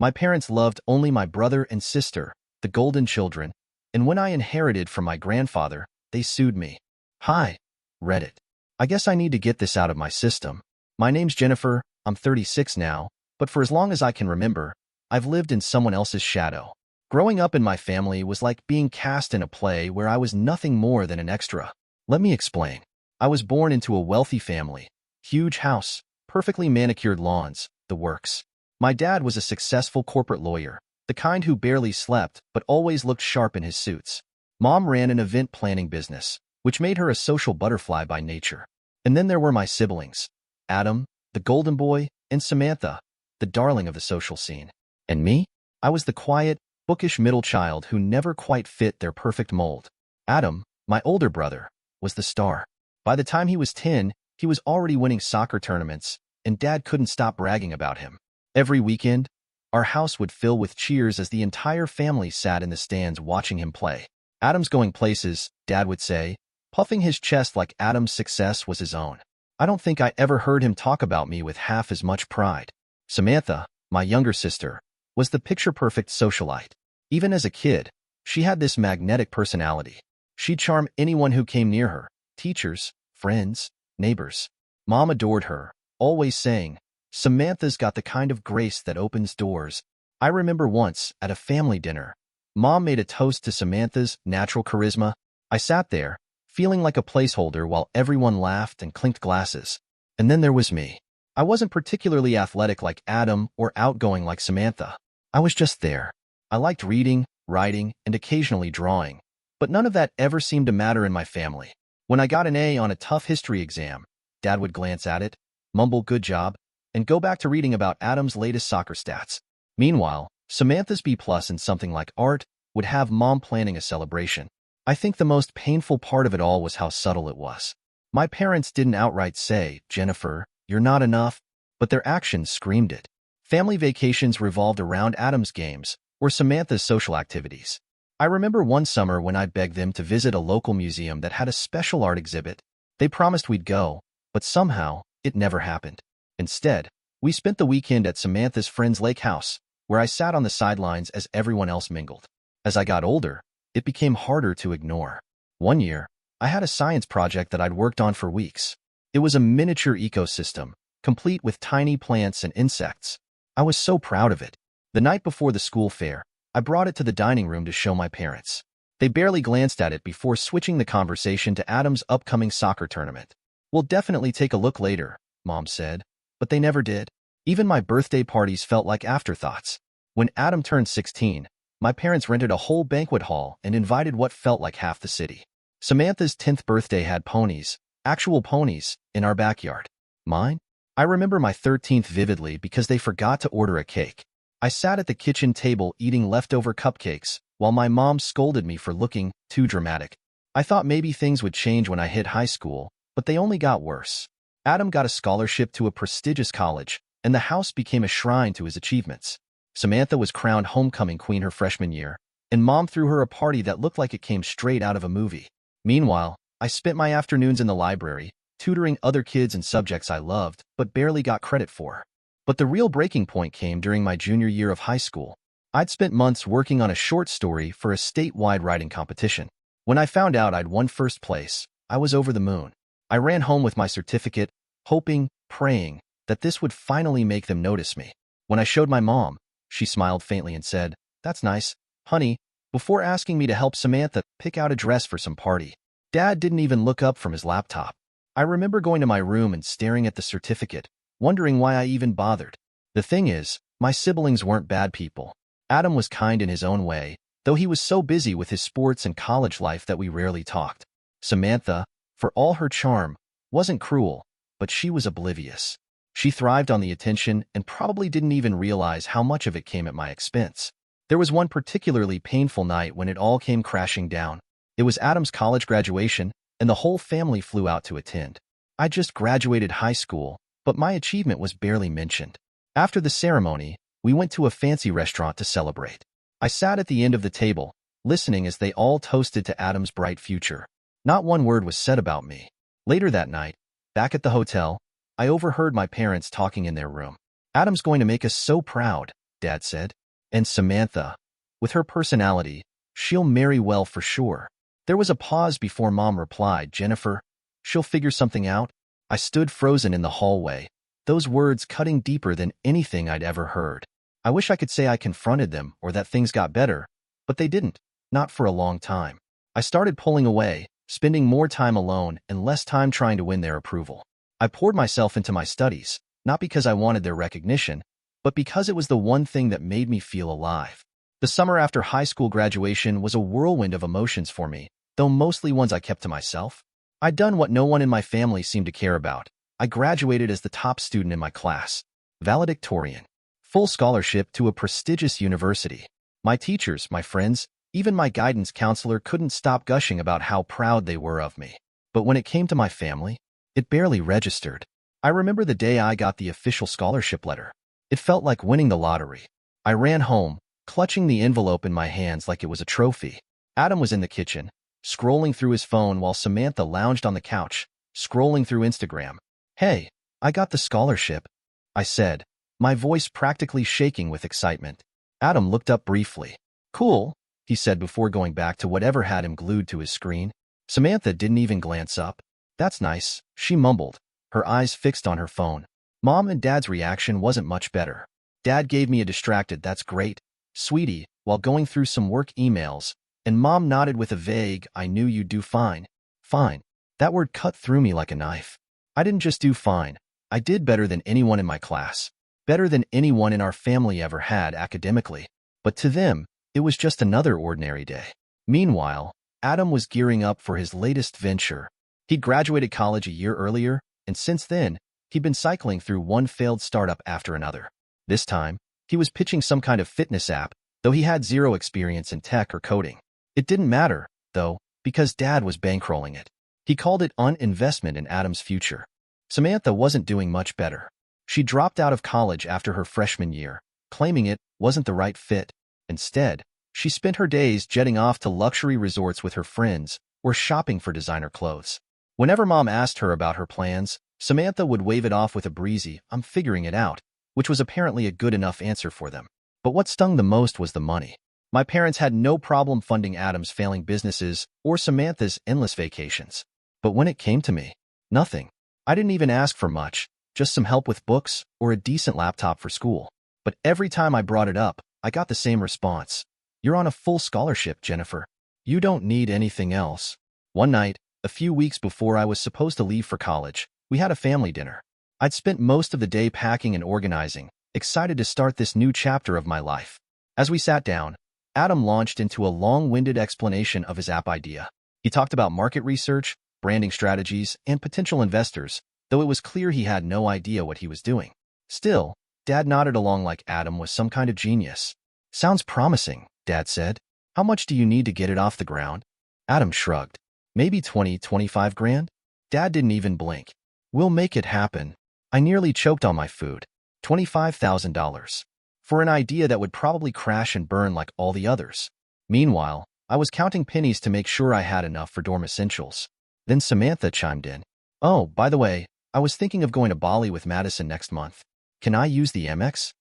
My parents loved only my brother and sister, the golden children, and when I inherited from my grandfather, they sued me. Hi, Reddit. I guess I need to get this out of my system. My name's Jennifer, I'm 36 now, but for as long as I can remember, I've lived in someone else's shadow. Growing up in my family was like being cast in a play where I was nothing more than an extra. Let me explain. I was born into a wealthy family, huge house, perfectly manicured lawns, the works. My dad was a successful corporate lawyer, the kind who barely slept but always looked sharp in his suits. Mom ran an event planning business, which made her a social butterfly by nature. And then there were my siblings, Adam, the golden boy, and Samantha, the darling of the social scene. And me? I was the quiet, bookish middle child who never quite fit their perfect mold. Adam, my older brother, was the star. By the time he was 10, he was already winning soccer tournaments, and Dad couldn't stop bragging about him. Every weekend, our house would fill with cheers as the entire family sat in the stands watching him play. Adam's going places, Dad would say, puffing his chest like Adam's success was his own. I don't think I ever heard him talk about me with half as much pride. Samantha, my younger sister, was the picture-perfect socialite. Even as a kid, she had this magnetic personality. She'd charm anyone who came near her, teachers, friends, neighbors. Mom adored her, always saying, "Samantha's got the kind of grace that opens doors." I remember once, at a family dinner, Mom made a toast to Samantha's natural charisma. I sat there, feeling like a placeholder while everyone laughed and clinked glasses. And then there was me. I wasn't particularly athletic like Adam or outgoing like Samantha. I was just there. I liked reading, writing, and occasionally drawing, but none of that ever seemed to matter in my family. When I got an A on a tough history exam, Dad would glance at it, mumble "good job," and go back to reading about Adam's latest soccer stats. Meanwhile, Samantha's B+ in something like art would have Mom planning a celebration. I think the most painful part of it all was how subtle it was. My parents didn't outright say, "Jennifer, you're not enough," but their actions screamed it. Family vacations revolved around Adam's games or Samantha's social activities. I remember one summer when I begged them to visit a local museum that had a special art exhibit. They promised we'd go, but somehow, it never happened. Instead, we spent the weekend at Samantha's friend's lake house, where I sat on the sidelines as everyone else mingled. As I got older, it became harder to ignore. One year, I had a science project that I'd worked on for weeks. It was a miniature ecosystem, complete with tiny plants and insects. I was so proud of it. The night before the school fair, I brought it to the dining room to show my parents. They barely glanced at it before switching the conversation to Adam's upcoming soccer tournament. "We'll definitely take a look later," Mom said, but they never did. Even my birthday parties felt like afterthoughts. When Adam turned 16, my parents rented a whole banquet hall and invited what felt like half the city. Samantha's 10th birthday had ponies, actual ponies, in our backyard. Mine? I remember my 13th vividly because they forgot to order a cake. I sat at the kitchen table eating leftover cupcakes while my mom scolded me for looking too dramatic. I thought maybe things would change when I hit high school, but they only got worse. Adam got a scholarship to a prestigious college, and the house became a shrine to his achievements. Samantha was crowned homecoming queen her freshman year, and Mom threw her a party that looked like it came straight out of a movie. Meanwhile, I spent my afternoons in the library, tutoring other kids in subjects I loved but barely got credit for. But the real breaking point came during my junior year of high school. I'd spent months working on a short story for a statewide writing competition. When I found out I'd won first place, I was over the moon. I ran home with my certificate, hoping, praying, that this would finally make them notice me. When I showed my mom, she smiled faintly and said, "That's nice, honey," before asking me to help Samantha pick out a dress for some party. Dad didn't even look up from his laptop. I remember going to my room and staring at the certificate, wondering why I even bothered. The thing is, my siblings weren't bad people. Adam was kind in his own way, though he was so busy with his sports and college life that we rarely talked. Samantha, for all her charm, wasn't cruel, but she was oblivious. She thrived on the attention and probably didn't even realize how much of it came at my expense. There was one particularly painful night when it all came crashing down. It was Adam's college graduation, and the whole family flew out to attend. I just graduated high school, but my achievement was barely mentioned. After the ceremony, we went to a fancy restaurant to celebrate. I sat at the end of the table, listening as they all toasted to Adam's bright future. Not one word was said about me. Later that night, back at the hotel, I overheard my parents talking in their room. "Adam's going to make us so proud," Dad said. And Samantha, with her personality, she'll marry well for sure. There was a pause before Mom replied, Jennifer, she'll figure something out. I stood frozen in the hallway, those words cutting deeper than anything I'd ever heard. I wish I could say I confronted them or that things got better, but they didn't, not for a long time. I started pulling away, spending more time alone and less time trying to win their approval. I poured myself into my studies, not because I wanted their recognition, but because it was the one thing that made me feel alive. The summer after high school graduation was a whirlwind of emotions for me, though mostly ones I kept to myself. I'd done what no one in my family seemed to care about. I graduated as the top student in my class, valedictorian, full scholarship to a prestigious university. My teachers, my friends, even my guidance counselor couldn't stop gushing about how proud they were of me. But when it came to my family, it barely registered. I remember the day I got the official scholarship letter. It felt like winning the lottery. I ran home, clutching the envelope in my hands like it was a trophy. Adam was in the kitchen, scrolling through his phone while Samantha lounged on the couch, scrolling through Instagram. Hey, I got the scholarship, I said, my voice practically shaking with excitement. Adam looked up briefly. Cool, he said before going back to whatever had him glued to his screen. Samantha didn't even glance up. That's nice, she mumbled, her eyes fixed on her phone. Mom and Dad's reaction wasn't much better. Dad gave me a distracted "that's great, sweetie," while going through some work emails, and Mom nodded with a vague "I knew you'd do fine." Fine. That word cut through me like a knife. I didn't just do fine. I did better than anyone in my class. Better than anyone in our family ever had academically. But to them, it was just another ordinary day. Meanwhile, Adam was gearing up for his latest venture. He'd graduated college a year earlier, and since then, he'd been cycling through one failed startup after another. This time, he was pitching some kind of fitness app, though he had zero experience in tech or coding. It didn't matter, though, because Dad was bankrolling it. He called it an investment in Adam's future. Samantha wasn't doing much better. She dropped out of college after her freshman year, claiming it wasn't the right fit. Instead, she spent her days jetting off to luxury resorts with her friends or shopping for designer clothes. Whenever Mom asked her about her plans, Samantha would wave it off with a breezy, "I'm figuring it out," which was apparently a good enough answer for them. But what stung the most was the money. My parents had no problem funding Adam's failing businesses or Samantha's endless vacations. But when it came to me, nothing. I didn't even ask for much, just some help with books or a decent laptop for school. But every time I brought it up, I got the same response. You're on a full scholarship, Jennifer. You don't need anything else. One night, a few weeks before I was supposed to leave for college, we had a family dinner. I'd spent most of the day packing and organizing, excited to start this new chapter of my life. As we sat down, Adam launched into a long-winded explanation of his app idea. He talked about market research, branding strategies, and potential investors, though it was clear he had no idea what he was doing. Still, Dad nodded along like Adam was some kind of genius. Sounds promising, Dad said. How much do you need to get it off the ground? Adam shrugged. Maybe 25 grand? Dad didn't even blink. We'll make it happen. I nearly choked on my food. $25,000. For an idea that would probably crash and burn like all the others. Meanwhile, I was counting pennies to make sure I had enough for dorm essentials. Then Samantha chimed in. Oh, by the way, I was thinking of going to Bali with Madison next month. Can I use the Amex?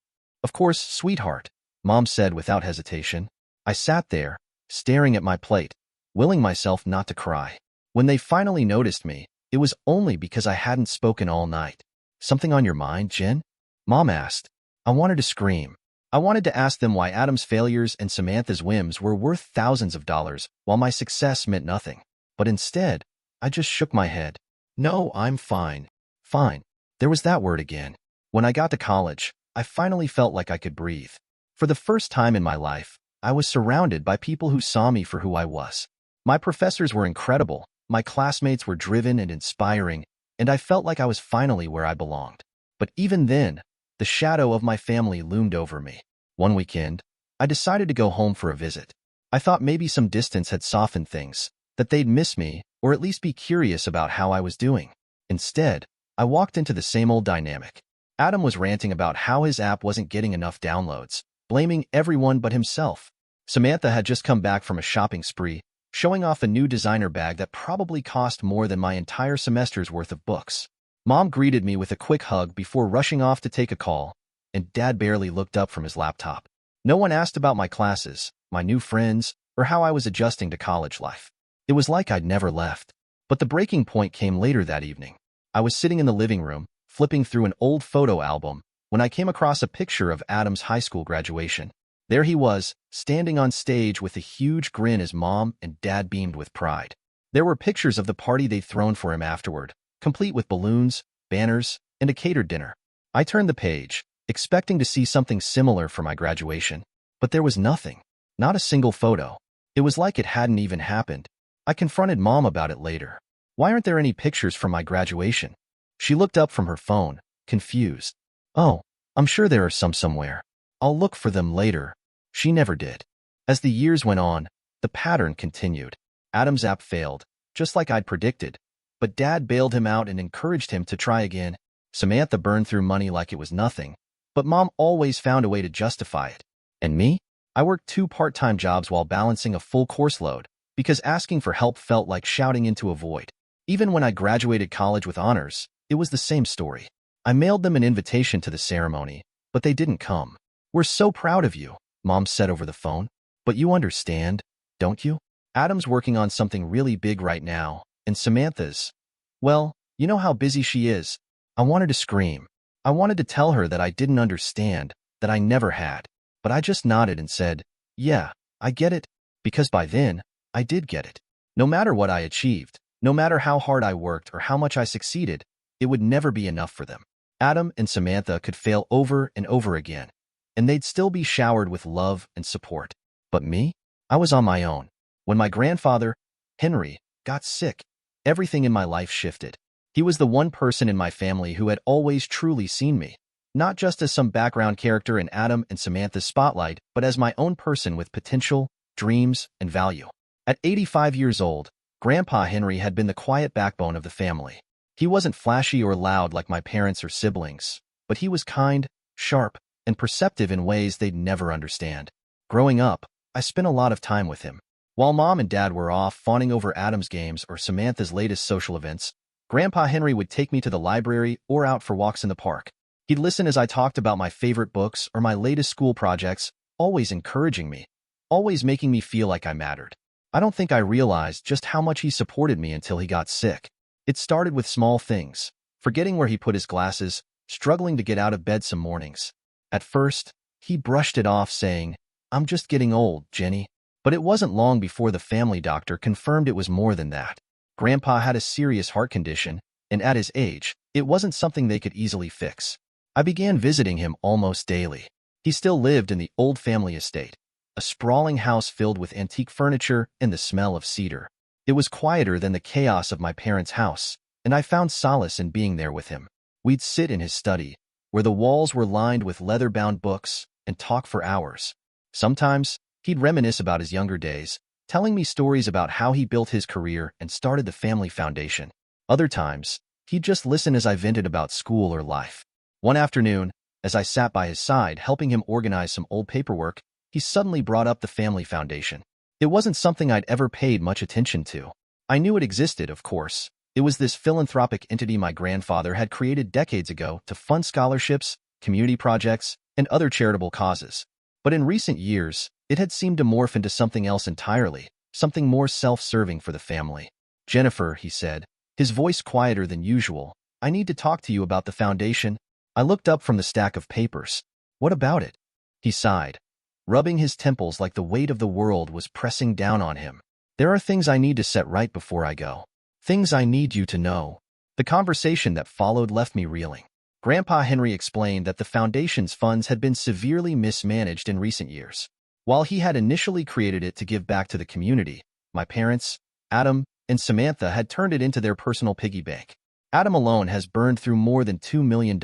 Of course, sweetheart, Mom said without hesitation. I sat there, staring at my plate, willing myself not to cry. When they finally noticed me, it was only because I hadn't spoken all night. Something on your mind, Jen? Mom asked. I wanted to scream. I wanted to ask them why Adam's failures and Samantha's whims were worth thousands of dollars while my success meant nothing. But instead, I just shook my head. No, I'm fine. Fine. There was that word again. When I got to college, I finally felt like I could breathe. For the first time in my life, I was surrounded by people who saw me for who I was. My professors were incredible, my classmates were driven and inspiring, and I felt like I was finally where I belonged. But even then, the shadow of my family loomed over me. One weekend, I decided to go home for a visit. I thought maybe some distance had softened things, that they'd miss me, or at least be curious about how I was doing. Instead, I walked into the same old dynamic. Adam was ranting about how his app wasn't getting enough downloads, blaming everyone but himself. Samantha had just come back from a shopping spree, showing off a new designer bag that probably cost more than my entire semester's worth of books. Mom greeted me with a quick hug before rushing off to take a call, and Dad barely looked up from his laptop. No one asked about my classes, my new friends, or how I was adjusting to college life. It was like I'd never left. But the breaking point came later that evening. I was sitting in the living room, flipping through an old photo album, when I came across a picture of Adam's high school graduation. There he was, standing on stage with a huge grin as Mom and Dad beamed with pride. There were pictures of the party they'd thrown for him afterward, complete with balloons, banners, and a catered dinner. I turned the page, expecting to see something similar for my graduation. But there was nothing. Not a single photo. It was like it hadn't even happened. I confronted Mom about it later. Why aren't there any pictures from my graduation? She looked up from her phone, confused. Oh, I'm sure there are some somewhere. I'll look for them later. She never did. As the years went on, the pattern continued. Adam's app failed, just like I'd predicted. But Dad bailed him out and encouraged him to try again. Samantha burned through money like it was nothing. But Mom always found a way to justify it. And me? I worked 2 part-time jobs while balancing a full course load, because asking for help felt like shouting into a void. Even when I graduated college with honors, it was the same story. I mailed them an invitation to the ceremony, but they didn't come. We're so proud of you, Mom said over the phone. But you understand, don't you? Adam's working on something really big right now, and Samantha's, well, you know how busy she is. I wanted to scream. I wanted to tell her that I didn't understand, that I never had. But I just nodded and said, yeah, I get it, because by then, I did get it. No matter what I achieved, no matter how hard I worked or how much I succeeded, it would never be enough for them. Adam and Samantha could fail over and over again, and they'd still be showered with love and support. But me? I was on my own. When my grandfather, Henry, got sick, everything in my life shifted. He was the one person in my family who had always truly seen me, not just as some background character in Adam and Samantha's spotlight, but as my own person with potential, dreams, and value. At 85 years old, Grandpa Henry had been the quiet backbone of the family. He wasn't flashy or loud like my parents or siblings, but he was kind, sharp, and perceptive in ways they'd never understand. Growing up, I spent a lot of time with him. While Mom and Dad were off fawning over Adam's games or Samantha's latest social events, Grandpa Henry would take me to the library or out for walks in the park. He'd listen as I talked about my favorite books or my latest school projects, always encouraging me, always making me feel like I mattered. I don't think I realized just how much he supported me until he got sick. It started with small things, forgetting where he put his glasses, struggling to get out of bed some mornings. At first, he brushed it off saying, "I'm just getting old, Jenny." But it wasn't long before the family doctor confirmed it was more than that. Grandpa had a serious heart condition, and at his age, it wasn't something they could easily fix. I began visiting him almost daily. He still lived in the old family estate, a sprawling house filled with antique furniture and the smell of cedar. It was quieter than the chaos of my parents' house, and I found solace in being there with him. We'd sit in his study, where the walls were lined with leather-bound books, and talk for hours. Sometimes, he'd reminisce about his younger days, telling me stories about how he built his career and started the family foundation. Other times, he'd just listen as I vented about school or life. One afternoon, as I sat by his side helping him organize some old paperwork, he suddenly brought up the family foundation. It wasn't something I'd ever paid much attention to. I knew it existed, of course. It was this philanthropic entity my grandfather had created decades ago to fund scholarships, community projects, and other charitable causes. But in recent years, it had seemed to morph into something else entirely, something more self-serving for the family. "Jennifer," he said, his voice quieter than usual, "I need to talk to you about the foundation." I looked up from the stack of papers. "What about it?" He sighed, rubbing his temples like the weight of the world was pressing down on him. "There are things I need to set right before I go. Things I need you to know." The conversation that followed left me reeling. Grandpa Henry explained that the foundation's funds had been severely mismanaged in recent years. While he had initially created it to give back to the community, my parents, Adam, and Samantha had turned it into their personal piggy bank. "Adam alone has burned through more than $2 million,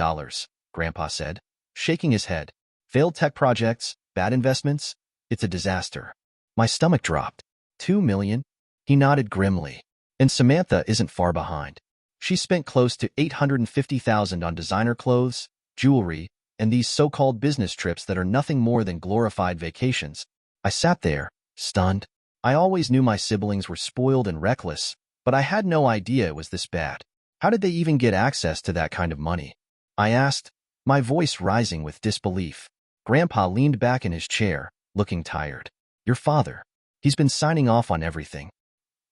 Grandpa said, shaking his head. "Failed tech projects, bad investments, it's a disaster." My stomach dropped. $2 million? He nodded grimly. And Samantha isn't far behind. She spent close to $850,000 on designer clothes, jewelry, and these so-called business trips that are nothing more than glorified vacations. I sat there, stunned. I always knew my siblings were spoiled and reckless, but I had no idea it was this bad. How did they even get access to that kind of money? I asked, my voice rising with disbelief. Grandpa leaned back in his chair, looking tired. Your father. He's been signing off on everything.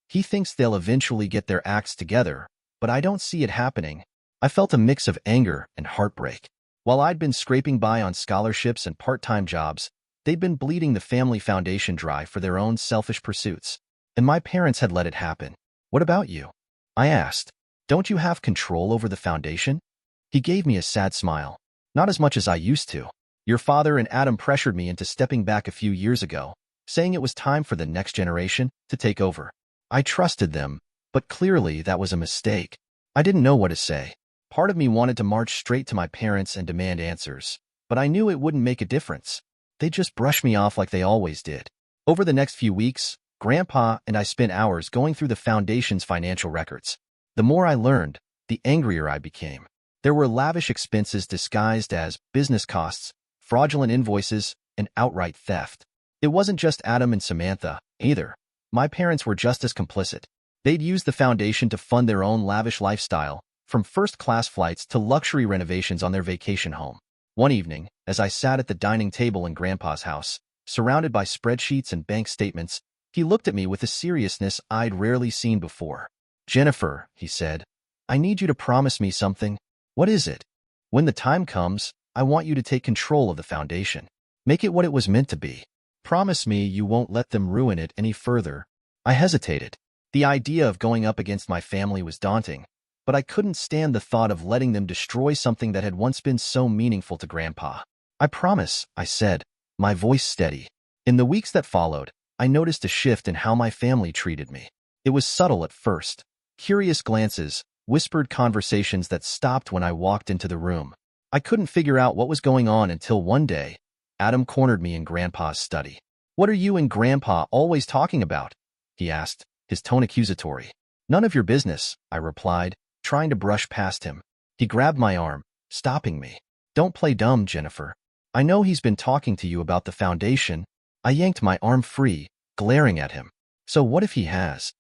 He thinks they'll eventually get their acts together, but I don't see it happening. I felt a mix of anger and heartbreak. While I'd been scraping by on scholarships and part-time jobs, they'd been bleeding the family foundation dry for their own selfish pursuits. And my parents had let it happen. What about you? I asked. Don't you have control over the foundation? He gave me a sad smile. Not as much as I used to. Your father and Adam pressured me into stepping back a few years ago, saying it was time for the next generation to take over. I trusted them, but clearly that was a mistake. I didn't know what to say. Part of me wanted to march straight to my parents and demand answers, but I knew it wouldn't make a difference. They'd just brush me off like they always did. Over the next few weeks, Grandpa and I spent hours going through the foundation's financial records. The more I learned, the angrier I became. There were lavish expenses disguised as business costs, fraudulent invoices, and outright theft. It wasn't just Adam and Samantha, either. My parents were just as complicit. They'd used the foundation to fund their own lavish lifestyle, from first-class flights to luxury renovations on their vacation home. One evening, as I sat at the dining table in Grandpa's house, surrounded by spreadsheets and bank statements, he looked at me with a seriousness I'd rarely seen before. Jennifer, he said, I need you to promise me something. What is it? When the time comes, I want you to take control of the foundation. Make it what it was meant to be. Promise me you won't let them ruin it any further. I hesitated. The idea of going up against my family was daunting, but I couldn't stand the thought of letting them destroy something that had once been so meaningful to Grandpa. I promise, I said, my voice steady. In the weeks that followed, I noticed a shift in how my family treated me. It was subtle at first. Curious glances, whispered conversations that stopped when I walked into the room. I couldn't figure out what was going on until one day, Adam cornered me in Grandpa's study. What are you and Grandpa always talking about? He asked, his tone accusatory. None of your business, I replied, trying to brush past him. He grabbed my arm, stopping me. Don't play dumb, Jennifer. I know he's been talking to you about the foundation. I yanked my arm free, glaring at him. So what if he has?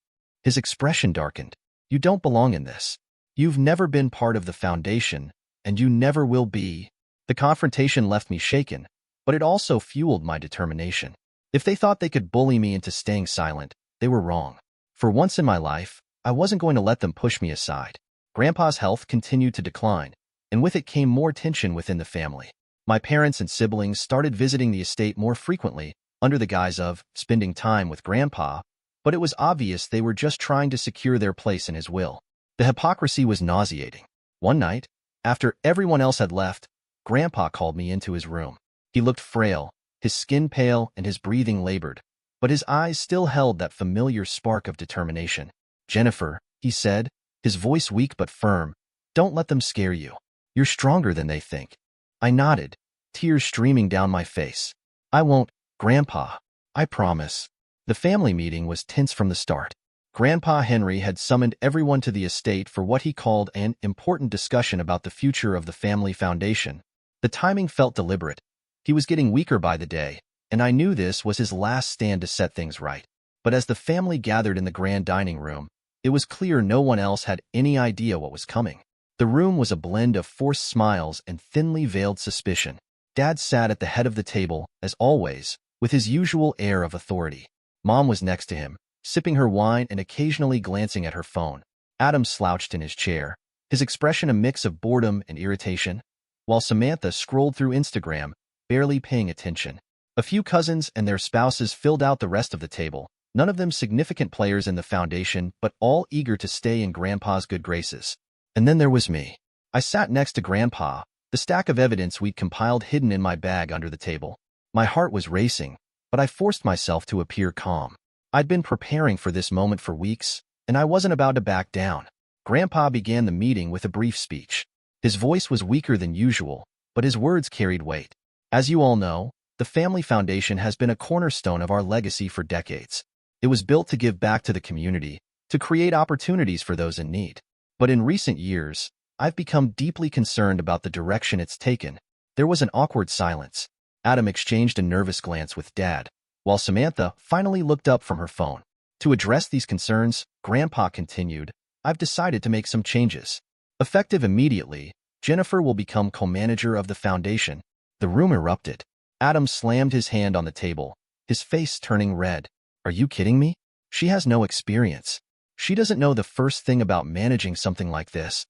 His expression darkened. You don't belong in this. You've never been part of the foundation, and you never will be. The confrontation left me shaken, but it also fueled my determination. If they thought they could bully me into staying silent, they were wrong. For once in my life, I wasn't going to let them push me aside. Grandpa's health continued to decline, and with it came more tension within the family. My parents and siblings started visiting the estate more frequently, under the guise of spending time with Grandpa, but it was obvious they were just trying to secure their place in his will. The hypocrisy was nauseating. One night, after everyone else had left, Grandpa called me into his room. He looked frail, his skin pale and his breathing labored, but his eyes still held that familiar spark of determination. Jennifer, he said, his voice weak but firm, don't let them scare you. You're stronger than they think. I nodded, tears streaming down my face. I won't, Grandpa. I promise. The family meeting was tense from the start. Grandpa Henry had summoned everyone to the estate for what he called an important discussion about the future of the family foundation. The timing felt deliberate. He was getting weaker by the day, and I knew this was his last stand to set things right. But as the family gathered in the grand dining room, it was clear no one else had any idea what was coming. The room was a blend of forced smiles and thinly veiled suspicion. Dad sat at the head of the table, as always, with his usual air of authority. Mom was next to him, sipping her wine and occasionally glancing at her phone. Adam slouched in his chair, his expression a mix of boredom and irritation, while Samantha scrolled through Instagram, barely paying attention. A few cousins and their spouses filled out the rest of the table, none of them significant players in the foundation, but all eager to stay in Grandpa's good graces. And then there was me. I sat next to Grandpa, the stack of evidence we'd compiled hidden in my bag under the table. My heart was racing, but I forced myself to appear calm. I'd been preparing for this moment for weeks, and I wasn't about to back down. Grandpa began the meeting with a brief speech. His voice was weaker than usual, but his words carried weight. As you all know, the Family Foundation has been a cornerstone of our legacy for decades. It was built to give back to the community, to create opportunities for those in need. But in recent years, I've become deeply concerned about the direction it's taken. There was an awkward silence. Adam exchanged a nervous glance with Dad, while Samantha finally looked up from her phone. To address these concerns, Grandpa continued, I've decided to make some changes. Effective immediately, Jennifer will become co-manager of the foundation. The room erupted. Adam slammed his hand on the table, his face turning red. Are you kidding me? She has no experience. She doesn't know the first thing about managing something like this.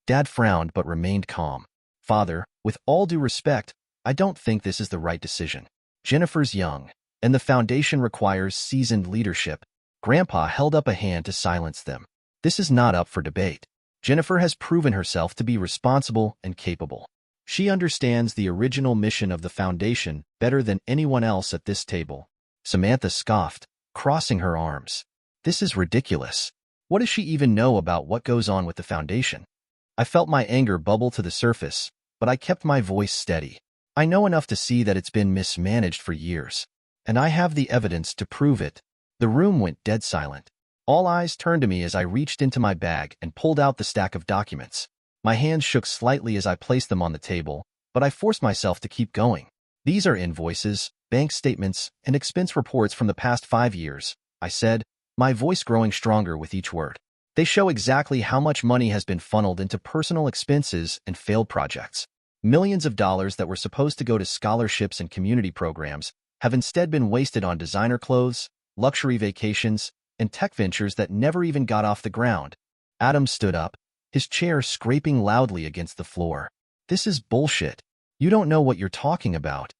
Dad frowned but remained calm. Father, with all due respect, I don't think this is the right decision. Jennifer's young, and the foundation requires seasoned leadership. Grandpa held up a hand to silence them. This is not up for debate. Jennifer has proven herself to be responsible and capable. She understands the original mission of the foundation better than anyone else at this table. Samantha scoffed, crossing her arms. This is ridiculous. What does she even know about what goes on with the foundation? I felt my anger bubble to the surface, but I kept my voice steady. I know enough to see that it's been mismanaged for years, and I have the evidence to prove it. The room went dead silent. All eyes turned to me as I reached into my bag and pulled out the stack of documents. My hands shook slightly as I placed them on the table, but I forced myself to keep going. These are invoices, bank statements, and expense reports from the past 5 years, I said, my voice growing stronger with each word. They show exactly how much money has been funneled into personal expenses and failed projects. Millions of dollars that were supposed to go to scholarships and community programs have instead been wasted on designer clothes, luxury vacations, and tech ventures that never even got off the ground. Adam stood up, his chair scraping loudly against the floor. This is bullshit. You don't know what you're talking about.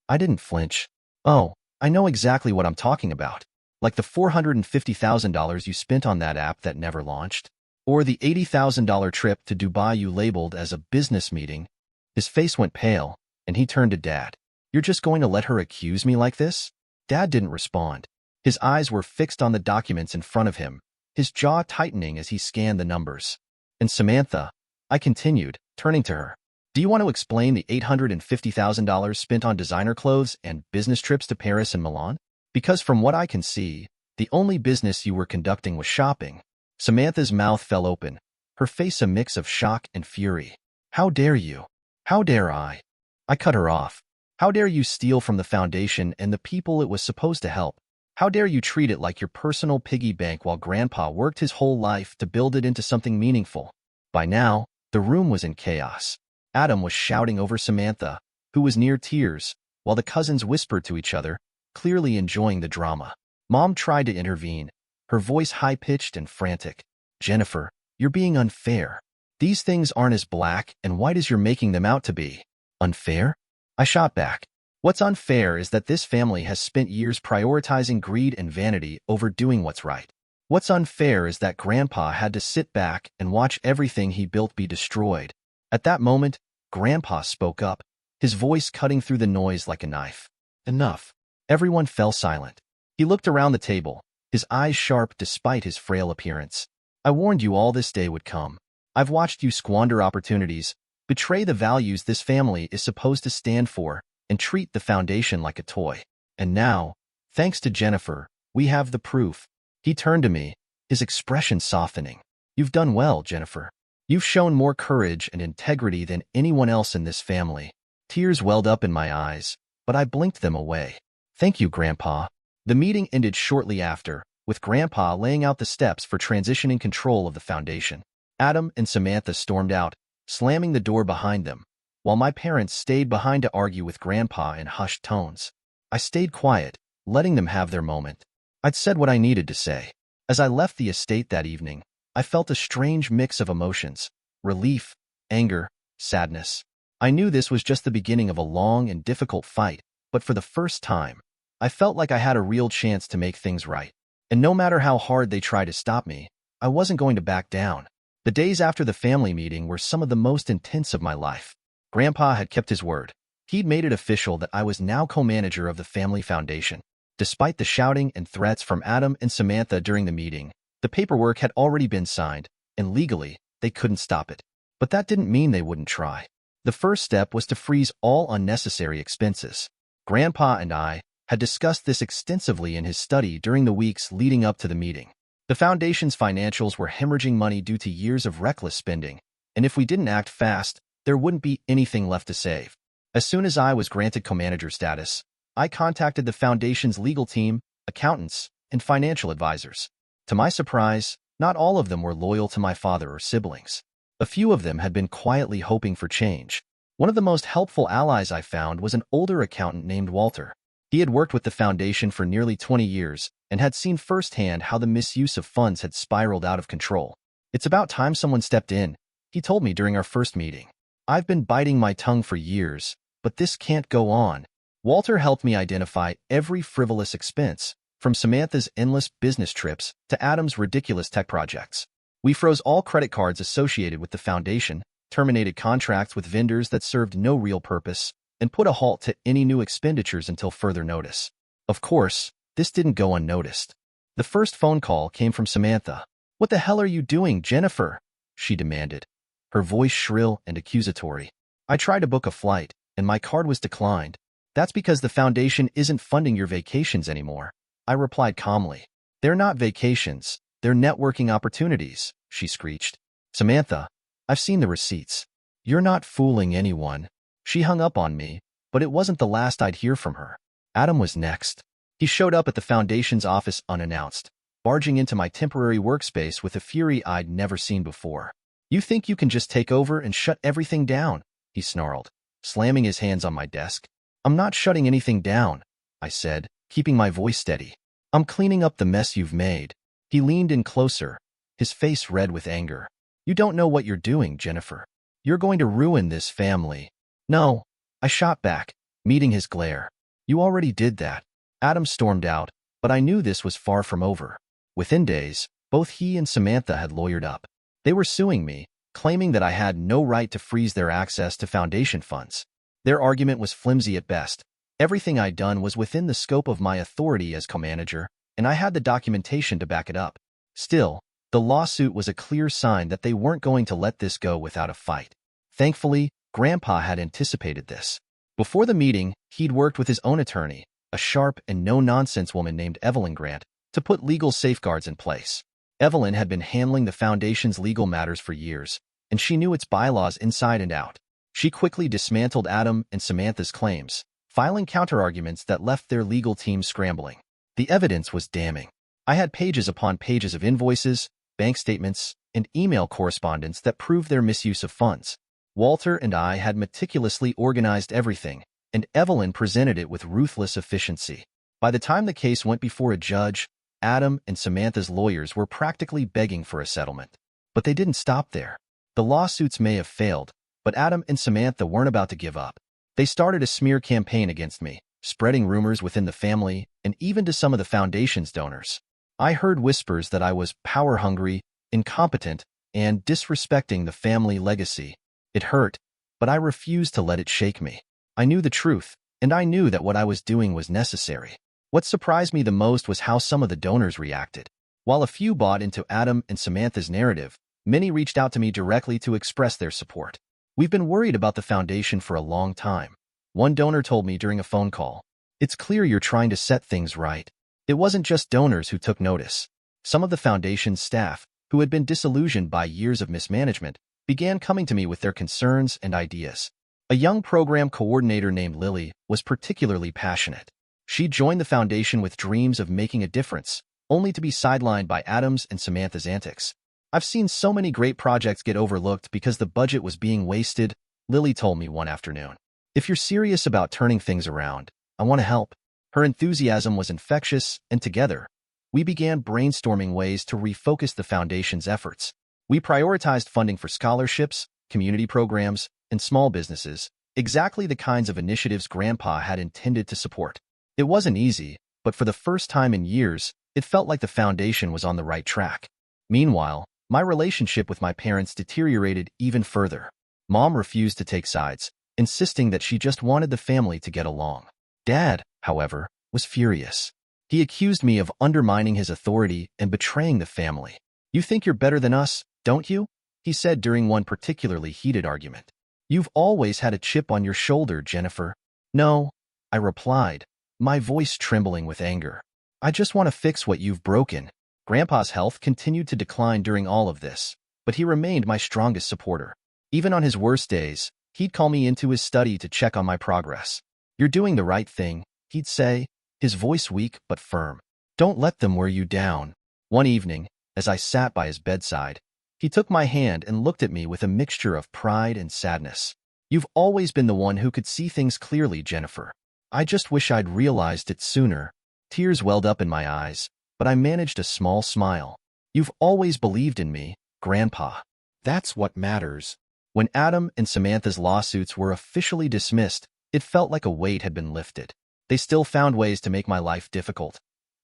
I didn't flinch. Oh, I know exactly what I'm talking about. Like the $450,000 you spent on that app that never launched? Or the $80,000 trip to Dubai you labeled as a business meeting? His face went pale, and he turned to Dad. You're just going to let her accuse me like this? Dad didn't respond. His eyes were fixed on the documents in front of him, his jaw tightening as he scanned the numbers. And Samantha, I continued, turning to her. Do you want to explain the $850,000 spent on designer clothes and business trips to Paris and Milan? Because from what I can see, the only business you were conducting was shopping. Samantha's mouth fell open, her face a mix of shock and fury. How dare you? How dare I? I cut her off. How dare you steal from the foundation and the people it was supposed to help? How dare you treat it like your personal piggy bank while Grandpa worked his whole life to build it into something meaningful? By now, the room was in chaos. Adam was shouting over Samantha, who was near tears, while the cousins whispered to each other, clearly enjoying the drama. Mom tried to intervene, her voice high-pitched and frantic. Jennifer, you're being unfair. These things aren't as black and white as you're making them out to be. Unfair? I shot back. What's unfair is that this family has spent years prioritizing greed and vanity over doing what's right. What's unfair is that Grandpa had to sit back and watch everything he built be destroyed. At that moment, Grandpa spoke up, his voice cutting through the noise like a knife. Enough. Everyone fell silent. He looked around the table, his eyes sharp despite his frail appearance. I warned you all this day would come. I've watched you squander opportunities, betray the values this family is supposed to stand for, and treat the foundation like a toy. And now, thanks to Jennifer, we have the proof. He turned to me, his expression softening. You've done well, Jennifer. You've shown more courage and integrity than anyone else in this family. Tears welled up in my eyes, but I blinked them away. Thank you, Grandpa. The meeting ended shortly after, with Grandpa laying out the steps for transitioning control of the foundation. Adam and Samantha stormed out, slamming the door behind them, while my parents stayed behind to argue with Grandpa in hushed tones. I stayed quiet, letting them have their moment. I'd said what I needed to say. As I left the estate that evening, I felt a strange mix of emotions: relief, anger, sadness. I knew this was just the beginning of a long and difficult fight, but for the first time, I felt like I had a real chance to make things right. And no matter how hard they tried to stop me, I wasn't going to back down. The days after the family meeting were some of the most intense of my life. Grandpa had kept his word. He'd made it official that I was now co-manager of the family foundation. Despite the shouting and threats from Adam and Samantha during the meeting, the paperwork had already been signed, and legally, they couldn't stop it. But that didn't mean they wouldn't try. The first step was to freeze all unnecessary expenses. Grandpa and I had discussed this extensively in his study during the weeks leading up to the meeting. The foundation's financials were hemorrhaging money due to years of reckless spending, and if we didn't act fast, there wouldn't be anything left to save. As soon as I was granted co-manager status, I contacted the foundation's legal team, accountants, and financial advisors. To my surprise, not all of them were loyal to my father or siblings. A few of them had been quietly hoping for change. One of the most helpful allies I found was an older accountant named Walter. He had worked with the foundation for nearly 20 years and had seen firsthand how the misuse of funds had spiraled out of control. "It's about time someone stepped in," he told me during our first meeting. "I've been biting my tongue for years, but this can't go on." Walter helped me identify every frivolous expense, from Samantha's endless business trips to Adam's ridiculous tech projects. We froze all credit cards associated with the foundation, terminated contracts with vendors that served no real purpose, and put a halt to any new expenditures until further notice. Of course, this didn't go unnoticed. The first phone call came from Samantha. "What the hell are you doing, Jennifer?" she demanded, her voice shrill and accusatory. "I tried to book a flight, and my card was declined." "That's because the foundation isn't funding your vacations anymore," I replied calmly. "They're not vacations, they're networking opportunities," she screeched. "Samantha, I've seen the receipts. You're not fooling anyone." She hung up on me, but it wasn't the last I'd hear from her. Adam was next. He showed up at the foundation's office unannounced, barging into my temporary workspace with a fury I'd never seen before. "You think you can just take over and shut everything down?" he snarled, slamming his hands on my desk. "I'm not shutting anything down," I said, keeping my voice steady. "I'm cleaning up the mess you've made." He leaned in closer, his face red with anger. "You don't know what you're doing, Jennifer. You're going to ruin this family." "No," I shot back, meeting his glare. "You already did that." Adam stormed out, but I knew this was far from over. Within days, both he and Samantha had lawyered up. They were suing me, claiming that I had no right to freeze their access to foundation funds. Their argument was flimsy at best. Everything I'd done was within the scope of my authority as co-manager, and I had the documentation to back it up. Still, the lawsuit was a clear sign that they weren't going to let this go without a fight. Thankfully, Grandpa had anticipated this. Before the meeting, he'd worked with his own attorney, a sharp and no-nonsense woman named Evelyn Grant, to put legal safeguards in place. Evelyn had been handling the foundation's legal matters for years, and she knew its bylaws inside and out. She quickly dismantled Adam and Samantha's claims, filing counterarguments that left their legal team scrambling. The evidence was damning. I had pages upon pages of invoices, bank statements, and email correspondence that proved their misuse of funds. Walter and I had meticulously organized everything, and Evelyn presented it with ruthless efficiency. By the time the case went before a judge, Adam and Samantha's lawyers were practically begging for a settlement. But they didn't stop there. The lawsuits may have failed, but Adam and Samantha weren't about to give up. They started a smear campaign against me, spreading rumors within the family and even to some of the foundation's donors. I heard whispers that I was power-hungry, incompetent, and disrespecting the family legacy. It hurt, but I refused to let it shake me. I knew the truth, and I knew that what I was doing was necessary. What surprised me the most was how some of the donors reacted. While a few bought into Adam and Samantha's narrative, many reached out to me directly to express their support. "We've been worried about the foundation for a long time," one donor told me during a phone call. "It's clear you're trying to set things right." It wasn't just donors who took notice. Some of the foundation's staff, who had been disillusioned by years of mismanagement, began coming to me with their concerns and ideas. A young program coordinator named Lily was particularly passionate. She joined the foundation with dreams of making a difference, only to be sidelined by Adam's and Samantha's antics. "I've seen so many great projects get overlooked because the budget was being wasted," Lily told me one afternoon. "If you're serious about turning things around, I want to help." Her enthusiasm was infectious, and together, we began brainstorming ways to refocus the foundation's efforts. We prioritized funding for scholarships, community programs, and small businesses, exactly the kinds of initiatives Grandpa had intended to support. It wasn't easy, but for the first time in years, it felt like the foundation was on the right track. Meanwhile, my relationship with my parents deteriorated even further. Mom refused to take sides, insisting that she just wanted the family to get along. Dad, however, was furious. He accused me of undermining his authority and betraying the family. "You think you're better than us, don't you?" he said during one particularly heated argument. "You've always had a chip on your shoulder, Jennifer." "No," I replied, my voice trembling with anger. "I just want to fix what you've broken." Grandpa's health continued to decline during all of this, but he remained my strongest supporter. Even on his worst days, he'd call me into his study to check on my progress. "You're doing the right thing," he'd say, his voice weak but firm. "Don't let them wear you down." One evening, as I sat by his bedside, He took my hand and looked at me with a mixture of pride and sadness. You've always been the one who could see things clearly, Jennifer. I just wish I'd realized it sooner. Tears welled up in my eyes, but I managed a small smile. You've always believed in me, Grandpa. That's what matters. When Adam and Samantha's lawsuits were officially dismissed, it felt like a weight had been lifted. They still found ways to make my life difficult.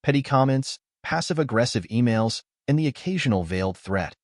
Petty comments, passive-aggressive emails, and the occasional veiled threat.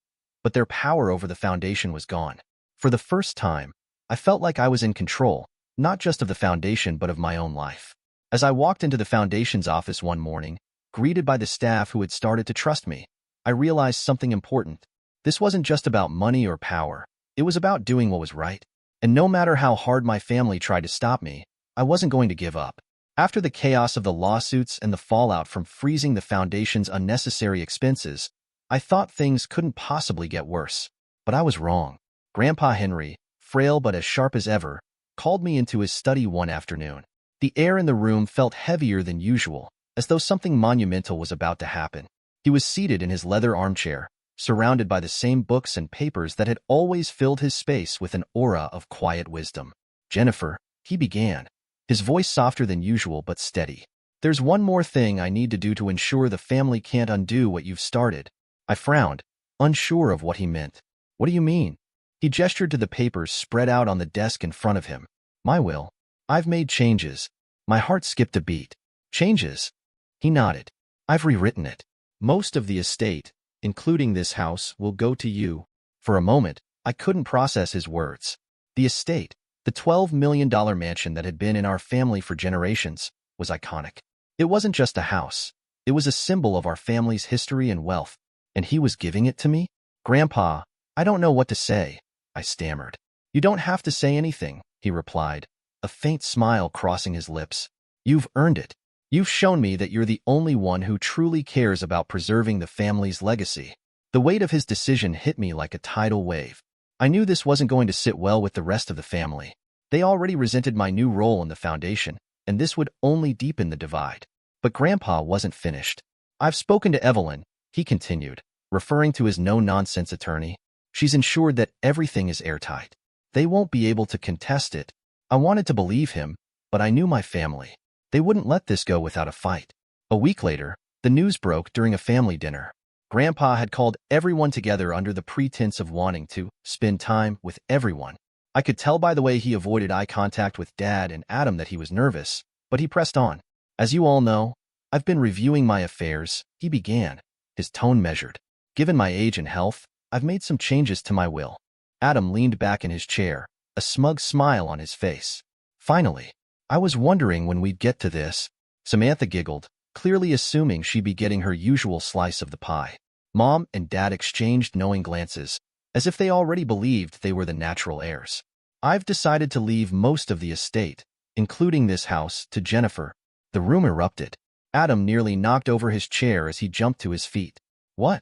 But their power over the foundation was gone. For the first time, I felt like I was in control, not just of the foundation but of my own life. As I walked into the foundation's office one morning, greeted by the staff who had started to trust me, I realized something important. This wasn't just about money or power. It was about doing what was right. And no matter how hard my family tried to stop me, I wasn't going to give up. After the chaos of the lawsuits and the fallout from freezing the foundation's unnecessary expenses, I thought things couldn't possibly get worse. But I was wrong. Grandpa Henry, frail but as sharp as ever, called me into his study one afternoon. The air in the room felt heavier than usual, as though something monumental was about to happen. He was seated in his leather armchair, surrounded by the same books and papers that had always filled his space with an aura of quiet wisdom. Jennifer, he began, his voice softer than usual but steady. There's one more thing I need to do to ensure the family can't undo what you've started. I frowned, unsure of what he meant. What do you mean? He gestured to the papers spread out on the desk in front of him. My will. I've made changes. My heart skipped a beat. Changes? He nodded. I've rewritten it. Most of the estate, including this house, will go to you. For a moment, I couldn't process his words. The estate, the $12 million mansion that had been in our family for generations, was iconic. It wasn't just a house. It was a symbol of our family's history and wealth. And he was giving it to me? Grandpa, I don't know what to say, I stammered. You don't have to say anything, he replied, a faint smile crossing his lips. You've earned it. You've shown me that you're the only one who truly cares about preserving the family's legacy. The weight of his decision hit me like a tidal wave. I knew this wasn't going to sit well with the rest of the family. They already resented my new role in the foundation, and this would only deepen the divide. But Grandpa wasn't finished. I've spoken to Evelyn, he continued, referring to his no-nonsense attorney. She's ensured that everything is airtight. They won't be able to contest it. I wanted to believe him, but I knew my family. They wouldn't let this go without a fight. A week later, the news broke during a family dinner. Grandpa had called everyone together under the pretense of wanting to spend time with everyone. I could tell by the way he avoided eye contact with Dad and Adam that he was nervous, but he pressed on. As you all know, I've been reviewing my affairs, he began, his tone measured. Given my age and health, I've made some changes to my will. Adam leaned back in his chair, a smug smile on his face. Finally, I was wondering when we'd get to this. Samantha giggled, clearly assuming she'd be getting her usual slice of the pie. Mom and Dad exchanged knowing glances, as if they already believed they were the natural heirs. I've decided to leave most of the estate, including this house, to Jennifer. The room erupted. Adam nearly knocked over his chair as he jumped to his feet. What?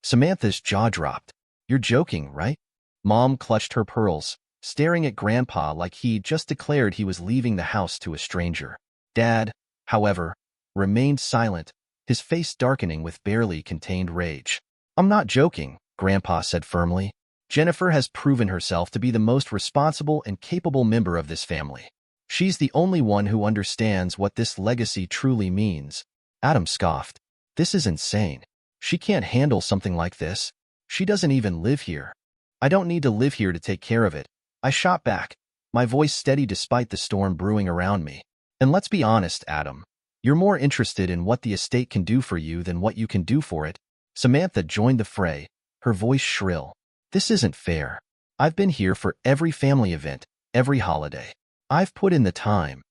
Samantha's jaw dropped. You're joking, right? Mom clutched her pearls, staring at Grandpa like he'd just declared he was leaving the house to a stranger. Dad, however, remained silent, his face darkening with barely contained rage. I'm not joking, Grandpa said firmly. Jennifer has proven herself to be the most responsible and capable member of this family. She's the only one who understands what this legacy truly means. Adam scoffed. This is insane. She can't handle something like this. She doesn't even live here. I don't need to live here to take care of it. I shot back, my voice steady despite the storm brewing around me. And let's be honest, Adam. You're more interested in what the estate can do for you than what you can do for it. Samantha joined the fray, her voice shrill. This isn't fair. I've been here for every family event, every holiday. I've put in the time.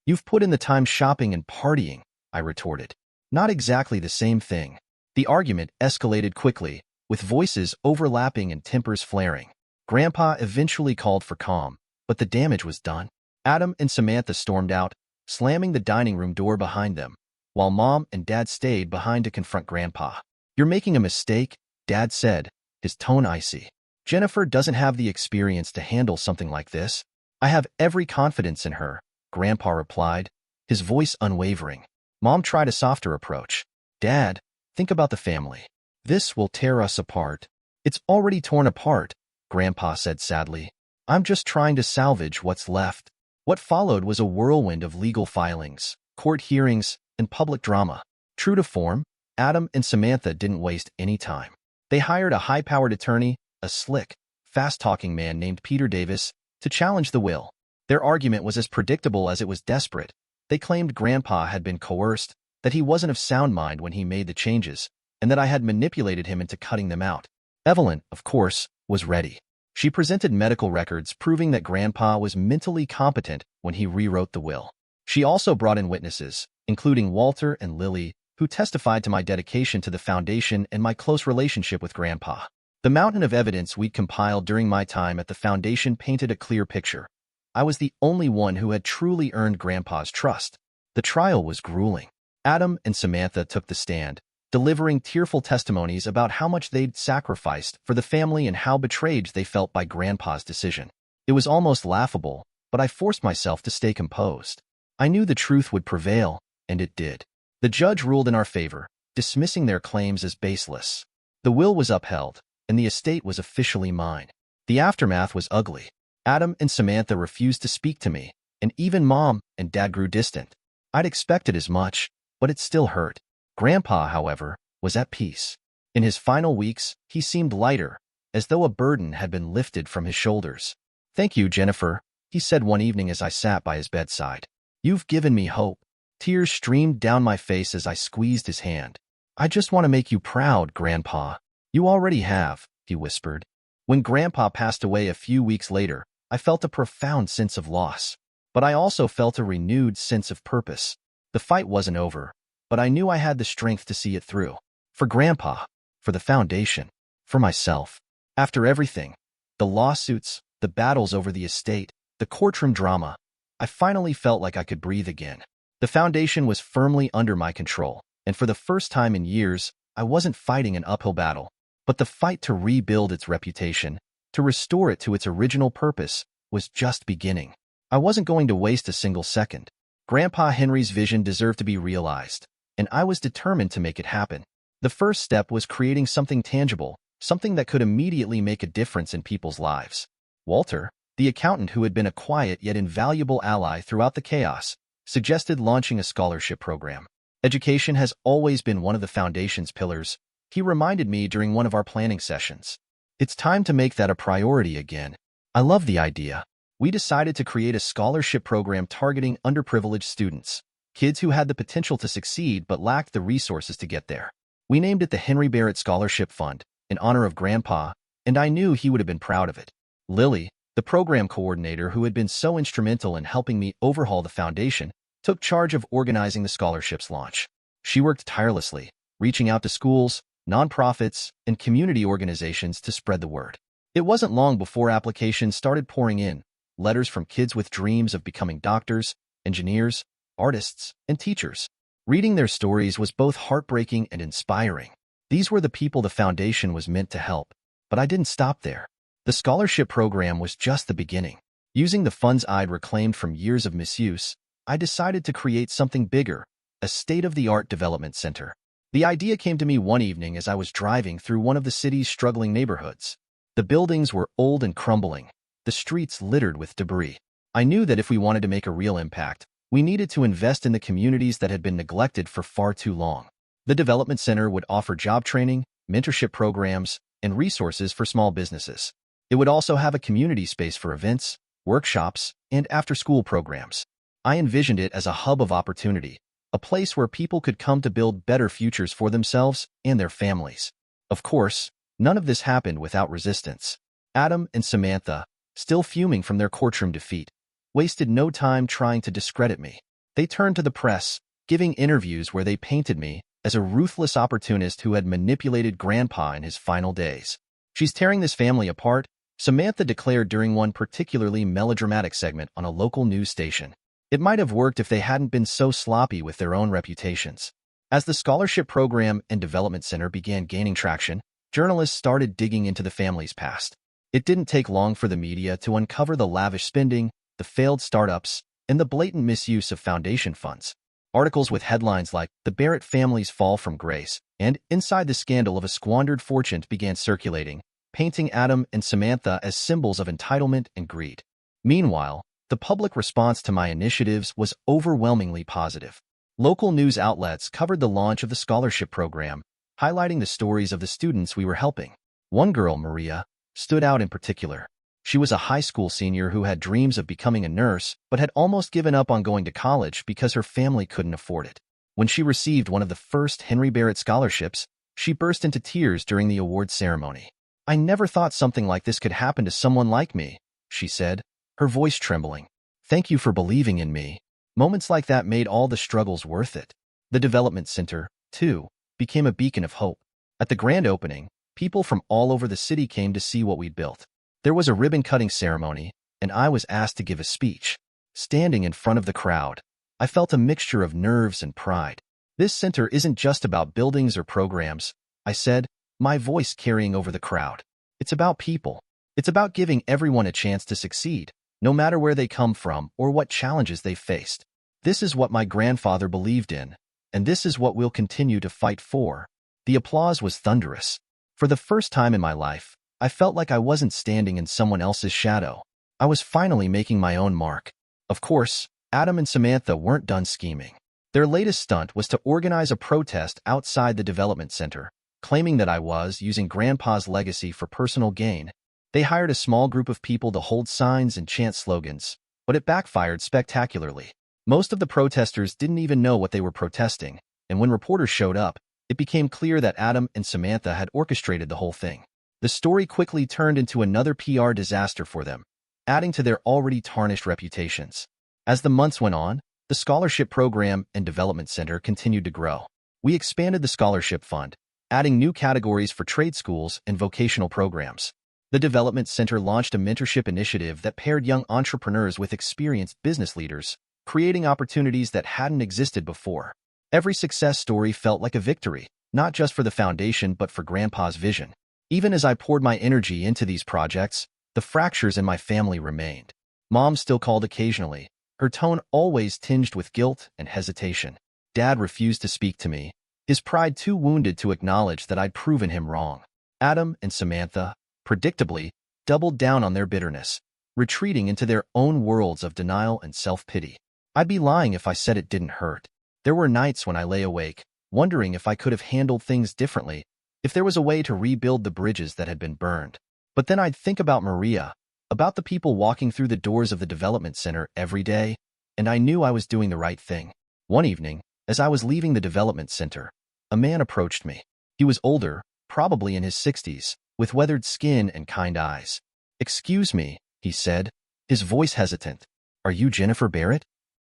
You've put in the time shopping and partying, I retorted. Not exactly the same thing. The argument escalated quickly, with voices overlapping and tempers flaring. Grandpa eventually called for calm, but the damage was done. Adam and Samantha stormed out, slamming the dining room door behind them, while Mom and Dad stayed behind to confront Grandpa. You're making a mistake, Dad said, his tone icy. Jennifer doesn't have the experience to handle something like this. I have every confidence in her, Grandpa replied, his voice unwavering. Mom tried a softer approach. Dad, think about the family. This will tear us apart. It's already torn apart, Grandpa said sadly. I'm just trying to salvage what's left. What followed was a whirlwind of legal filings, court hearings, and public drama. True to form, Adam and Samantha didn't waste any time. They hired a high-powered attorney, a slick, fast-talking man named Peter Davis, to challenge the will. Their argument was as predictable as it was desperate. They claimed Grandpa had been coerced, that he wasn't of sound mind when he made the changes, and that I had manipulated him into cutting them out. Evelyn, of course, was ready. She presented medical records proving that Grandpa was mentally competent when he rewrote the will. She also brought in witnesses, including Walter and Lily, who testified to my dedication to the foundation and my close relationship with Grandpa. The mountain of evidence we'd compiled during my time at the foundation painted a clear picture. I was the only one who had truly earned Grandpa's trust. The trial was grueling. Adam and Samantha took the stand, delivering tearful testimonies about how much they'd sacrificed for the family and how betrayed they felt by Grandpa's decision. It was almost laughable, but I forced myself to stay composed. I knew the truth would prevail, and it did. The judge ruled in our favor, dismissing their claims as baseless. The will was upheld, and the estate was officially mine. The aftermath was ugly. Adam and Samantha refused to speak to me, and even Mom and Dad grew distant. I'd expected as much, but it still hurt. Grandpa, however, was at peace. In his final weeks, he seemed lighter, as though a burden had been lifted from his shoulders. "Thank you, Jennifer," he said one evening as I sat by his bedside. "You've given me hope." Tears streamed down my face as I squeezed his hand. "I just want to make you proud, Grandpa." "You already have," he whispered. When Grandpa passed away a few weeks later, I felt a profound sense of loss. But I also felt a renewed sense of purpose. The fight wasn't over, but I knew I had the strength to see it through. For Grandpa, for the foundation, for myself. After everything, the lawsuits, the battles over the estate, the courtroom drama, I finally felt like I could breathe again. The foundation was firmly under my control, and for the first time in years, I wasn't fighting an uphill battle. But the fight to rebuild its reputation, to restore it to its original purpose, was just beginning. I wasn't going to waste a single second. Grandpa Henry's vision deserved to be realized, and I was determined to make it happen. The first step was creating something tangible, something that could immediately make a difference in people's lives. Walter, the accountant who had been a quiet yet invaluable ally throughout the chaos, suggested launching a scholarship program. Education has always been one of the foundation's pillars, he reminded me during one of our planning sessions. It's time to make that a priority again. I love the idea. We decided to create a scholarship program targeting underprivileged students, kids who had the potential to succeed but lacked the resources to get there. We named it the Henry Barrett Scholarship Fund, in honor of Grandpa, and I knew he would have been proud of it. Lily, the program coordinator who had been so instrumental in helping me overhaul the foundation, took charge of organizing the scholarship's launch. She worked tirelessly, reaching out to schools, nonprofits, and community organizations to spread the word. It wasn't long before applications started pouring in, letters from kids with dreams of becoming doctors, engineers, artists, and teachers. Reading their stories was both heartbreaking and inspiring. These were the people the foundation was meant to help. But I didn't stop there. The scholarship program was just the beginning. Using the funds I'd reclaimed from years of misuse, I decided to create something bigger, a state-of-the-art development center. The idea came to me one evening as I was driving through one of the city's struggling neighborhoods. The buildings were old and crumbling, the streets littered with debris. I knew that if we wanted to make a real impact, we needed to invest in the communities that had been neglected for far too long. The development center would offer job training, mentorship programs, and resources for small businesses. It would also have a community space for events, workshops, and after-school programs. I envisioned it as a hub of opportunity, a place where people could come to build better futures for themselves and their families. Of course, none of this happened without resistance. Adam and Samantha, still fuming from their courtroom defeat, wasted no time trying to discredit me. They turned to the press, giving interviews where they painted me as a ruthless opportunist who had manipulated Grandpa in his final days. "She's tearing this family apart," Samantha declared during one particularly melodramatic segment on a local news station. It might have worked if they hadn't been so sloppy with their own reputations. As the scholarship program and development center began gaining traction, journalists started digging into the family's past. It didn't take long for the media to uncover the lavish spending, the failed startups, and the blatant misuse of foundation funds. Articles with headlines like "The Barrett Family's Fall from Grace" and "Inside the Scandal of a Squandered Fortune" began circulating, painting Adam and Samantha as symbols of entitlement and greed. Meanwhile, the public response to my initiatives was overwhelmingly positive. Local news outlets covered the launch of the scholarship program, highlighting the stories of the students we were helping. One girl, Maria, stood out in particular. She was a high school senior who had dreams of becoming a nurse but had almost given up on going to college because her family couldn't afford it. When she received one of the first Henry Barrett scholarships, she burst into tears during the award ceremony. "I never thought something like this could happen to someone like me," she said, her voice trembling. "Thank you for believing in me." Moments like that made all the struggles worth it. The development center, too, became a beacon of hope. At the grand opening, people from all over the city came to see what we'd built. There was a ribbon-cutting ceremony, and I was asked to give a speech. Standing in front of the crowd, I felt a mixture of nerves and pride. "This center isn't just about buildings or programs," I said, my voice carrying over the crowd. "It's about people. It's about giving everyone a chance to succeed, no matter where they come from or what challenges they've faced. This is what my grandfather believed in, and this is what we'll continue to fight for." The applause was thunderous. For the first time in my life, I felt like I wasn't standing in someone else's shadow. I was finally making my own mark. Of course, Adam and Samantha weren't done scheming. Their latest stunt was to organize a protest outside the development center, claiming that I was using Grandpa's legacy for personal gain. They hired a small group of people to hold signs and chant slogans, but it backfired spectacularly. Most of the protesters didn't even know what they were protesting, and when reporters showed up, it became clear that Adam and Samantha had orchestrated the whole thing. The story quickly turned into another PR disaster for them, adding to their already tarnished reputations. As the months went on, the scholarship program and development center continued to grow. We expanded the scholarship fund, adding new categories for trade schools and vocational programs. The development center launched a mentorship initiative that paired young entrepreneurs with experienced business leaders, creating opportunities that hadn't existed before. Every success story felt like a victory, not just for the foundation but for Grandpa's vision. Even as I poured my energy into these projects, the fractures in my family remained. Mom still called occasionally, her tone always tinged with guilt and hesitation. Dad refused to speak to me, his pride too wounded to acknowledge that I'd proven him wrong. Adam and Samantha, predictably, doubled down on their bitterness, retreating into their own worlds of denial and self-pity. I'd be lying if I said it didn't hurt. There were nights when I lay awake, wondering if I could have handled things differently, if there was a way to rebuild the bridges that had been burned. But then I'd think about Maria, about the people walking through the doors of the development center every day, and I knew I was doing the right thing. One evening, as I was leaving the development center, a man approached me. He was older, probably in his 60s, with weathered skin and kind eyes. "Excuse me," he said, his voice hesitant. "Are you Jennifer Barrett?"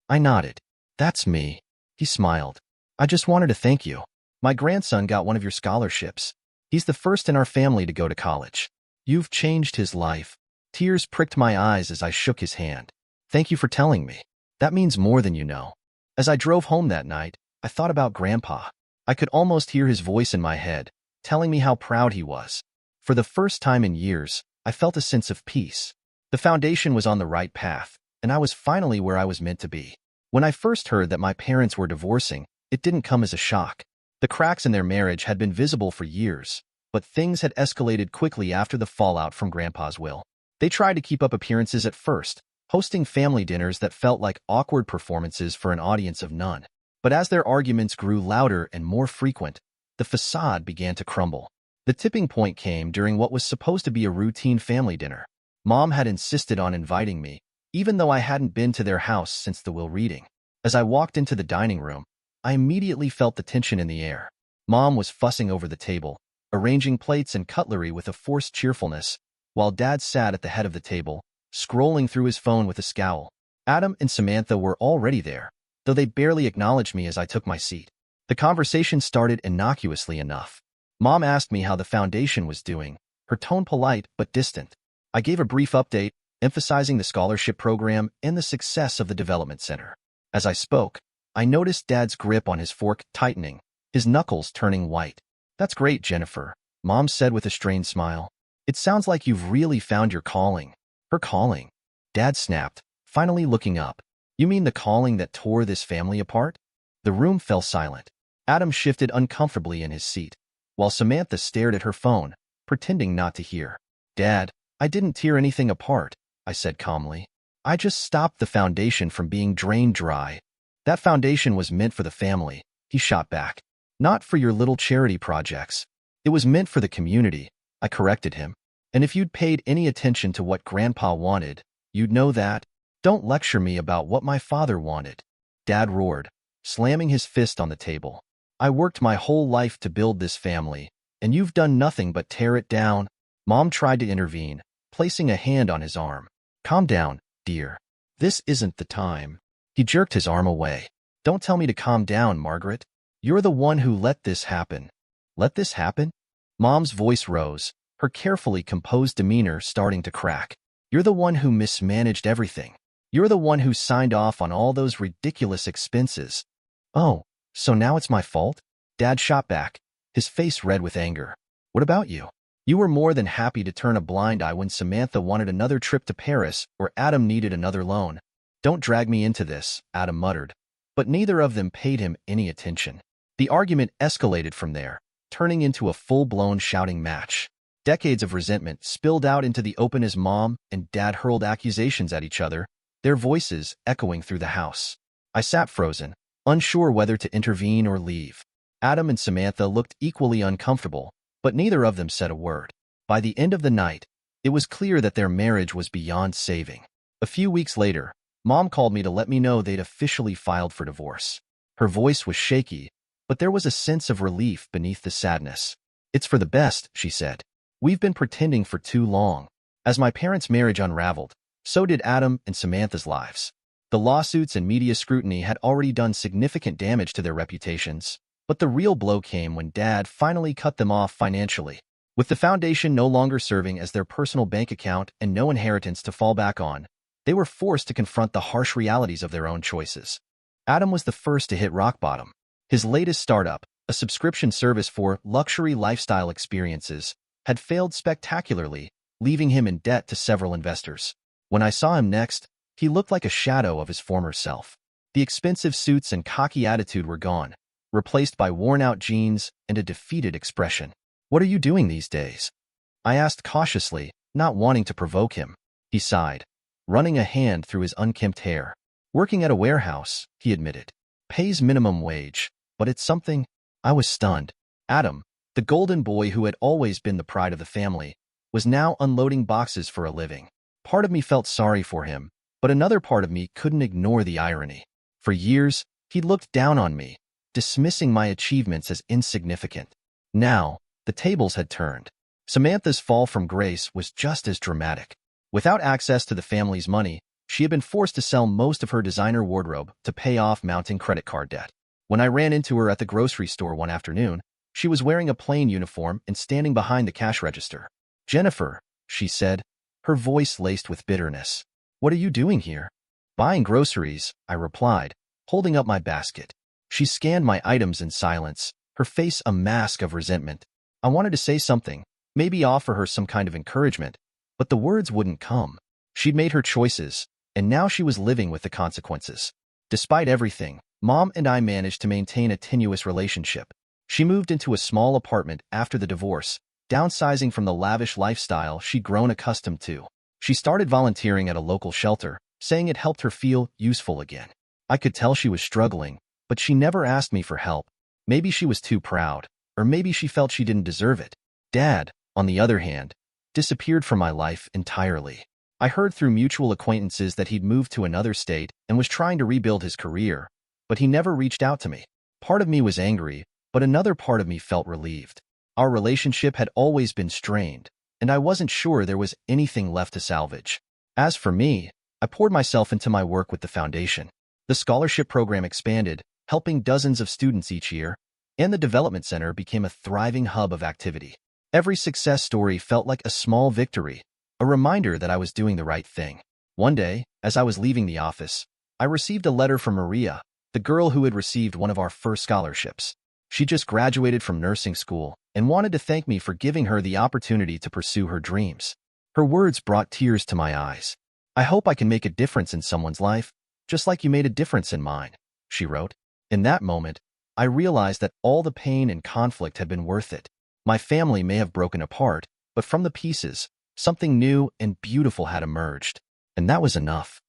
I nodded. "That's me." He smiled. "I just wanted to thank you. My grandson got one of your scholarships. He's the first in our family to go to college. You've changed his life." Tears pricked my eyes as I shook his hand. "Thank you for telling me. That means more than you know." As I drove home that night, I thought about Grandpa. I could almost hear his voice in my head, telling me how proud he was. For the first time in years, I felt a sense of peace. The foundation was on the right path, and I was finally where I was meant to be. When I first heard that my parents were divorcing, it didn't come as a shock. The cracks in their marriage had been visible for years, but things had escalated quickly after the fallout from Grandpa's will. They tried to keep up appearances at first, hosting family dinners that felt like awkward performances for an audience of none. But as their arguments grew louder and more frequent, the facade began to crumble. The tipping point came during what was supposed to be a routine family dinner. Mom had insisted on inviting me, even though I hadn't been to their house since the will reading. As I walked into the dining room, I immediately felt the tension in the air. Mom was fussing over the table, arranging plates and cutlery with a forced cheerfulness, while Dad sat at the head of the table, scrolling through his phone with a scowl. Adam and Samantha were already there, though they barely acknowledged me as I took my seat. The conversation started innocuously enough. Mom asked me how the foundation was doing, her tone polite but distant. I gave a brief update, emphasizing the scholarship program and the success of the development center. As I spoke, I noticed Dad's grip on his fork tightening, his knuckles turning white. "That's great, Jennifer," Mom said with a strained smile. "It sounds like you've really found your calling." "Her calling?" Dad snapped, finally looking up. "You mean the calling that tore this family apart?" The room fell silent. Adam shifted uncomfortably in his seat, while Samantha stared at her phone, pretending not to hear. Dad, I didn't tear anything apart, I said calmly. I just stopped the foundation from being drained dry. That foundation was meant for the family, he shot back. Not for your little charity projects. It was meant for the community, I corrected him. And if you'd paid any attention to what Grandpa wanted, you'd know that. Don't lecture me about what my father wanted. Dad roared, slamming his fist on the table. I worked my whole life to build this family, and you've done nothing but tear it down. Mom tried to intervene, placing a hand on his arm. Calm down, dear. This isn't the time. He jerked his arm away. Don't tell me to calm down, Margaret. You're the one who let this happen. Let this happen? Mom's voice rose, her carefully composed demeanor starting to crack. You're the one who mismanaged everything. You're the one who signed off on all those ridiculous expenses. Oh, so now it's my fault? Dad shot back, his face red with anger. What about you? You were more than happy to turn a blind eye when Samantha wanted another trip to Paris or Adam needed another loan. Don't drag me into this, Adam muttered. But neither of them paid him any attention. The argument escalated from there, turning into a full-blown shouting match. Decades of resentment spilled out into the open as Mom and Dad hurled accusations at each other, their voices echoing through the house. I sat frozen, unsure whether to intervene or leave. Adam and Samantha looked equally uncomfortable, but neither of them said a word. By the end of the night, it was clear that their marriage was beyond saving. A few weeks later, Mom called me to let me know they'd officially filed for divorce. Her voice was shaky, but there was a sense of relief beneath the sadness. It's for the best, she said. We've been pretending for too long. As my parents' marriage unraveled, so did Adam and Samantha's lives. The lawsuits and media scrutiny had already done significant damage to their reputations, but the real blow came when Dad finally cut them off financially. With the foundation no longer serving as their personal bank account and no inheritance to fall back on, they were forced to confront the harsh realities of their own choices. Adam was the first to hit rock bottom. His latest startup, a subscription service for luxury lifestyle experiences, had failed spectacularly, leaving him in debt to several investors. When I saw him next, he looked like a shadow of his former self. The expensive suits and cocky attitude were gone, replaced by worn-out jeans and a defeated expression. What are you doing these days? I asked cautiously, not wanting to provoke him. He sighed, running a hand through his unkempt hair. Working at a warehouse, he admitted. Pays minimum wage, but it's something. I was stunned. Adam, the golden boy who had always been the pride of the family, was now unloading boxes for a living. Part of me felt sorry for him, but another part of me couldn't ignore the irony. For years, he'd looked down on me, dismissing my achievements as insignificant. Now, the tables had turned. Samantha's fall from grace was just as dramatic. Without access to the family's money, she had been forced to sell most of her designer wardrobe to pay off mounting credit card debt. When I ran into her at the grocery store one afternoon, she was wearing a plain uniform and standing behind the cash register. Jennifer, she said, her voice laced with bitterness. What are you doing here? Buying groceries, I replied, holding up my basket. She scanned my items in silence, her face a mask of resentment. I wanted to say something, maybe offer her some kind of encouragement, but the words wouldn't come. She'd made her choices, and now she was living with the consequences. Despite everything, Mom and I managed to maintain a tenuous relationship. She moved into a small apartment after the divorce, downsizing from the lavish lifestyle she'd grown accustomed to. She started volunteering at a local shelter, saying it helped her feel useful again. I could tell she was struggling, but she never asked me for help. Maybe she was too proud, or maybe she felt she didn't deserve it. Dad, on the other hand, disappeared from my life entirely. I heard through mutual acquaintances that he'd moved to another state and was trying to rebuild his career, but he never reached out to me. Part of me was angry, but another part of me felt relieved. Our relationship had always been strained, and I wasn't sure there was anything left to salvage. As for me, I poured myself into my work with the foundation. The scholarship program expanded, helping dozens of students each year, and the development center became a thriving hub of activity. Every success story felt like a small victory, a reminder that I was doing the right thing. One day, as I was leaving the office, I received a letter from Maria, the girl who had received one of our first scholarships. She just graduated from nursing school and wanted to thank me for giving her the opportunity to pursue her dreams. Her words brought tears to my eyes. I hope I can make a difference in someone's life, just like you made a difference in mine, she wrote. In that moment, I realized that all the pain and conflict had been worth it. My family may have broken apart, But from the pieces, something new and beautiful had emerged. And that was enough.